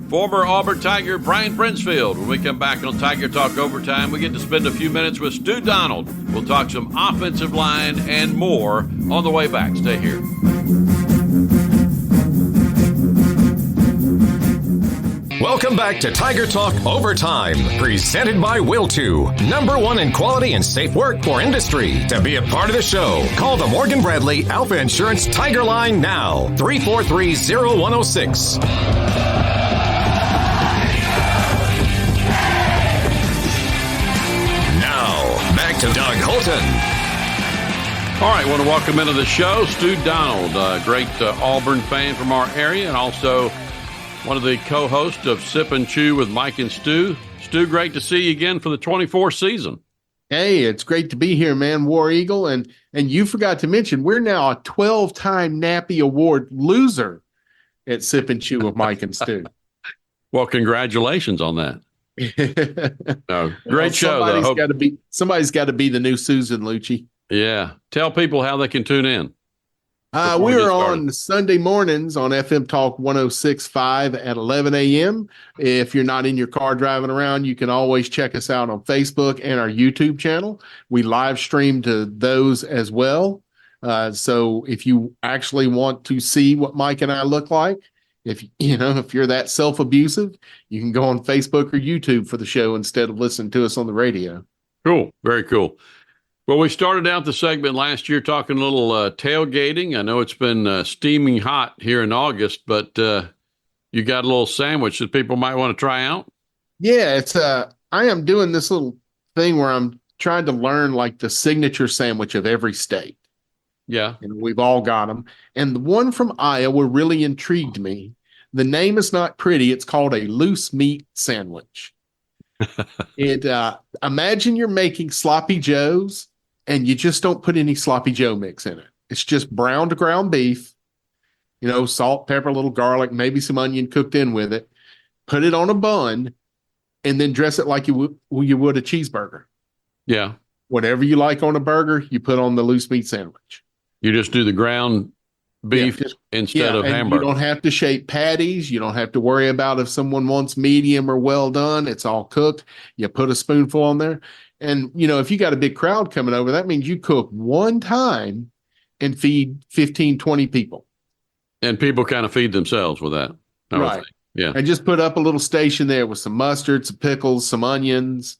former Auburn Tiger Brian Brinsfield. When we come back on Tiger Talk Overtime, we get to spend a few minutes with Stu Donald. We'll talk some offensive line and more on the way back. Stay here. Welcome back to Tiger Talk Overtime, presented by Will2, #1 in quality and safe work for industry. To be a part of the show, call the Morgan Bradley Alpha Insurance Tiger Line now, 343-0106. Now, back to Doug Holton. All right, I want to welcome into the show Stu Donald, a great Auburn fan from our area, and also one of the co-hosts of Sip and Chew with Mike and Stu. Stu, great to see you again for the 24th season. Hey, it's great to be here, man, War Eagle. And you forgot to mention, we're now a 12-time Nappy Award loser at Sip and Chew with Mike and Stu. Well, congratulations on that. Great show, though. Somebody's got to be the new Susan Lucci. Yeah. Tell people how they can tune in. We're on Sunday mornings on FM Talk 106.5 at 11 a.m. If you're not in your car driving around, you can always check us out on Facebook and our YouTube channel. We live stream to those as well. So if you actually want to see what Mike and I look like, if you're that self-abusive, you can go on Facebook or YouTube for the show instead of listening to us on the radio. Cool. Very cool. Well, we started out the segment last year talking a little tailgating. I know it's been steaming hot here in August, but you got a little sandwich that people might want to try out? Yeah, I am doing this little thing where I'm trying to learn like the signature sandwich of every state. Yeah. And we've all got them. And the one from Iowa really intrigued me. The name is not pretty. It's called a loose meat sandwich. Imagine you're making sloppy joes, and you just don't put any sloppy joe mix in it. It's just browned ground beef, salt, pepper, a little garlic, maybe some onion cooked in with it. Put it on a bun, and then dress it like you would a cheeseburger. Yeah. Whatever you like on a burger, you put on the loose meat sandwich. You just do the ground beef instead of hamburger. You don't have to shape patties. You don't have to worry about if someone wants medium or well done. It's all cooked. You put a spoonful on there. And, if you got a big crowd coming over, that means you cook one time and feed 15, 20 people. And people kind of feed themselves with that. Right. Yeah. And just put up a little station there with some mustard, some pickles, some onions.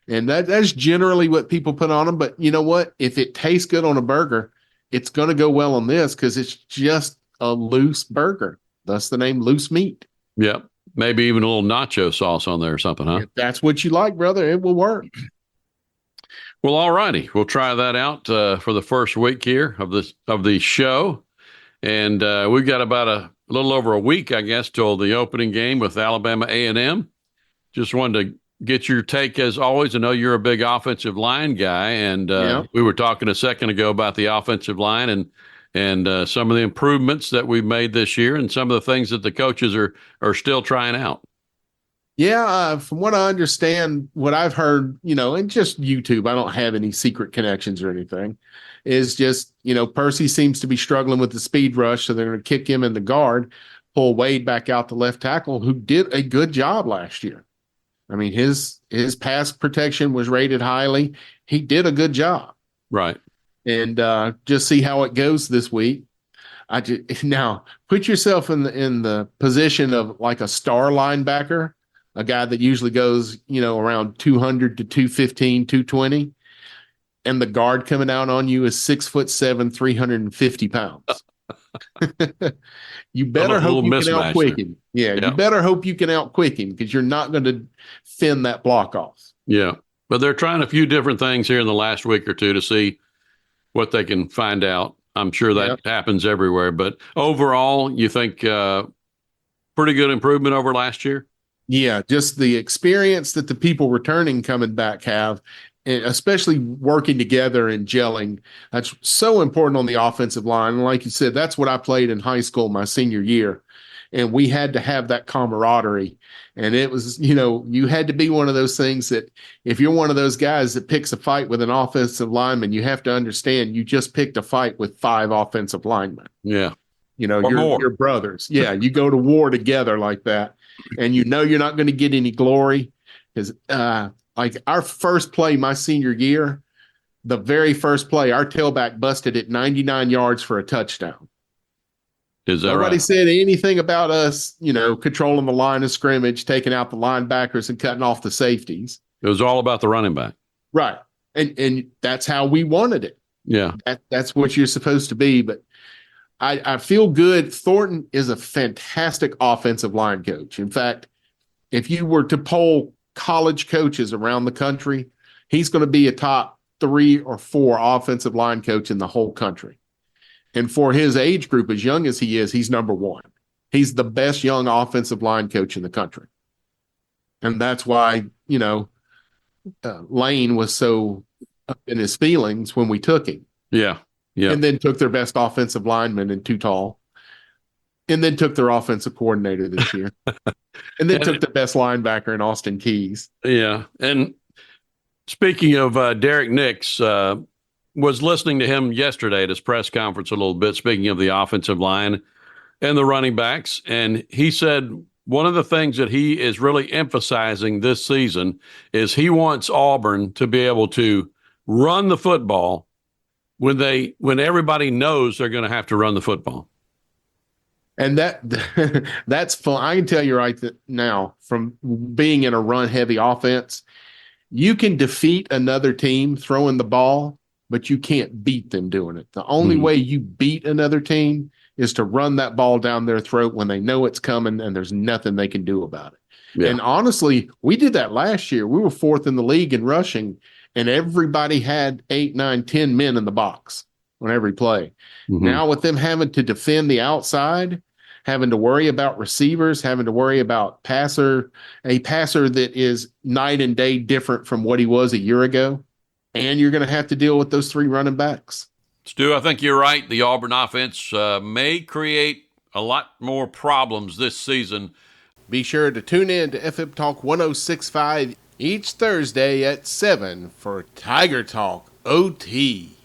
And that's generally what people put on them. But you know what? If it tastes good on a burger, it's going to go well on this because it's just a loose burger. Thus the name loose meat. Yeah. Maybe even a little nacho sauce on there or something, huh? If that's what you like, brother, it will work. Well, all righty. We'll try that out for the first week here of the show. And we've got about a little over a week, I guess, till the opening game with Alabama A&M. Just wanted to get your take, as always. I know you're a big offensive line guy, and we were talking a second ago about the offensive line and some of the improvements that we've made this year and some of the things that the coaches are still trying out. Yeah, from what I understand, what I've heard, and just YouTube, I don't have any secret connections or anything, is just, Percy seems to be struggling with the speed rush, so they're going to kick him in the guard, pull Wade back out to left tackle, who did a good job last year. I mean, his pass protection was rated highly. He did a good job. Right. And just see how it goes this week. Now, put yourself in the position of like a star linebacker, a guy that usually goes, around 200 to 215, 220, and the guard coming out on you is 6'7", 350 pounds. You better hope you can outquick him. Yeah, you better hope you can outquick him because you're not going to fend that block off. Yeah, but they're trying a few different things here in the last week or two to see what they can find out. I'm sure that happens everywhere, but overall, you think pretty good improvement over last year? Yeah, just the experience that the people returning coming back have, and especially working together and gelling. That's so important on the offensive line. And like you said, that's what I played in high school my senior year. And we had to have that camaraderie. And it was, you had to be one of those things that if you're one of those guys that picks a fight with an offensive lineman, you have to understand you just picked a fight with 5 offensive linemen. Yeah. You're brothers. Yeah, you go to war together like that. and you know you're not going to get any glory because like our first play my senior year, the very first play, our tailback busted it 99 yards for a touchdown. Is that Nobody right? said anything about us, controlling the line of scrimmage, taking out the linebackers and cutting off the safeties. It was all about the running back. Right. And that's how we wanted it. Yeah. That's what you're supposed to be. But I feel good. Thornton is a fantastic offensive line coach. In fact, if you were to poll college coaches around the country, he's going to be a top 3 or 4 offensive line coach in the whole country. And for his age group, as young as he is, he's number 1. He's the best young offensive line coach in the country. And that's why, Lane was so up in his feelings when we took him. Yeah. Yeah. And then took their best offensive lineman in Too Tall. And then took their offensive coordinator this year. And then took the best linebacker in Austin Keys. Yeah. And speaking of Derek Nix, was listening to him yesterday at his press conference a little bit, speaking of the offensive line and the running backs. And he said one of the things that he is really emphasizing this season is he wants Auburn to be able to run the football when everybody knows they're going to have to run the football. And that's fun. I can tell you right now, from being in a run-heavy offense, you can defeat another team throwing the ball, but you can't beat them doing it. The only way you beat another team is to run that ball down their throat when they know it's coming and there's nothing they can do about it. Yeah. And honestly, we did that last year. We were 4th in the league in rushing, and everybody had 8, 9, 10 men in the box on every play. Now with them having to defend the outside, having to worry about receivers, having to worry about a passer that is night and day different from what he was a year ago, and you're going to have to deal with those 3 running backs. Stu, I think you're right. The Auburn offense may create a lot more problems this season. Be sure to tune in to FM Talk 106.5 each Thursday at 7 for Tiger Talk OT.